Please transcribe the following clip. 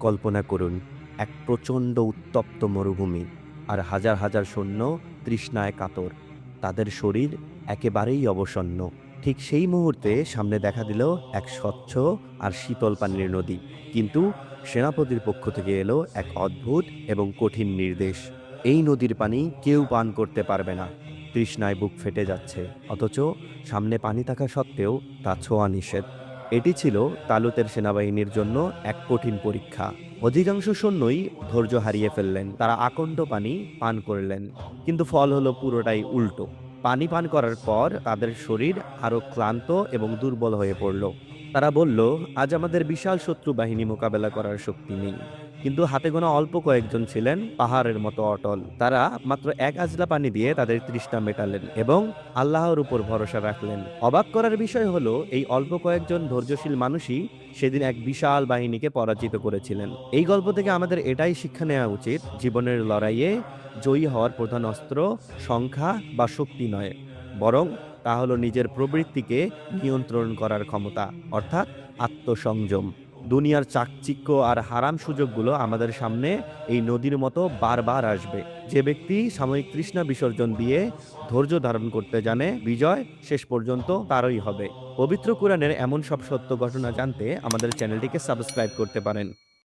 কল্পনা করুন, এক প্রচণ্ড উত্তপ্ত মরুভূমি, আর হাজার হাজার সৈন্য তৃষ্ণায় কাতর। তাদের শরীর একেবারেই অবসন্ন। ঠিক সেই মুহূর্তে সামনে দেখা দিল এক স্বচ্ছ আর শীতল পানির নদী। কিন্তু সেনাপতির পক্ষ থেকে এলো এক অদ্ভুত এবং কঠিন নির্দেশ। এই নদীর পানি কেউ পান করতে পারবে না। তৃষ্ণায় বুক ফেটে যাচ্ছে, অথচ সামনে পানি থাকা সত্ত্বেও তা ছোঁয়া নিষেধ। এটি ছিল তালুতের সেনাবাহিনীর জন্য এক কঠিন পরীক্ষা। অধিকাংশ সৈন্যই ধৈর্য হারিয়ে ফেললেন। তারা আকণ্ঠ পানি পান করলেন, কিন্তু ফল হলো পুরোটাই উল্টো। পানি পান করার পর তাদের শরীর আরো ক্লান্ত এবং দুর্বল হয়ে পড়ল। তারা বলল, আজ আমাদের বিশাল শত্রু বাহিনী মোকাবেলা করার শক্তি নেই। কিন্তু হাতে গোনা অল্প কয়েকজন ছিলেন পাহাড়ের মতো অটল। তারা মাত্র এক আজলা পানি দিয়ে তাদের তৃষ্ণা মেটালেন এবং আল্লাহর উপর ভরসা রাখলেন। অবাক করার বিষয় হলো, এই অল্প কয়েকজন ধৈর্যশীল মানুষই সেদিন এক বিশাল বাহিনীকে পরাজিত করেছিলেন। এই গল্প থেকে আমাদের এটাই শিক্ষা নেওয়া উচিত, জীবনের লড়াইয়ে জয়ী হওয়ার প্রধান অস্ত্র সংখ্যা বা শক্তি নয়, বরং তা হলো নিজের প্রবৃত্তিকে নিয়ন্ত্রণ করার ক্ষমতা, অর্থাৎ আত্মসংযম। দুনিয়ার চাকচিক্য আর হারাম সুযোগগুলো আমাদের সামনে এই নদীর মতো বারবার আসবে। যে ব্যক্তি সাময়িক তৃষ্ণা বিসর্জন দিয়ে ধৈর্য ধারণ করতে জানে, বিজয় শেষ পর্যন্ত তারই হবে। পবিত্র কোরআনের এমন সব সত্য ঘটনা জানতে আমাদের চ্যানেলটিকে সাবস্ক্রাইব করতে পারেন।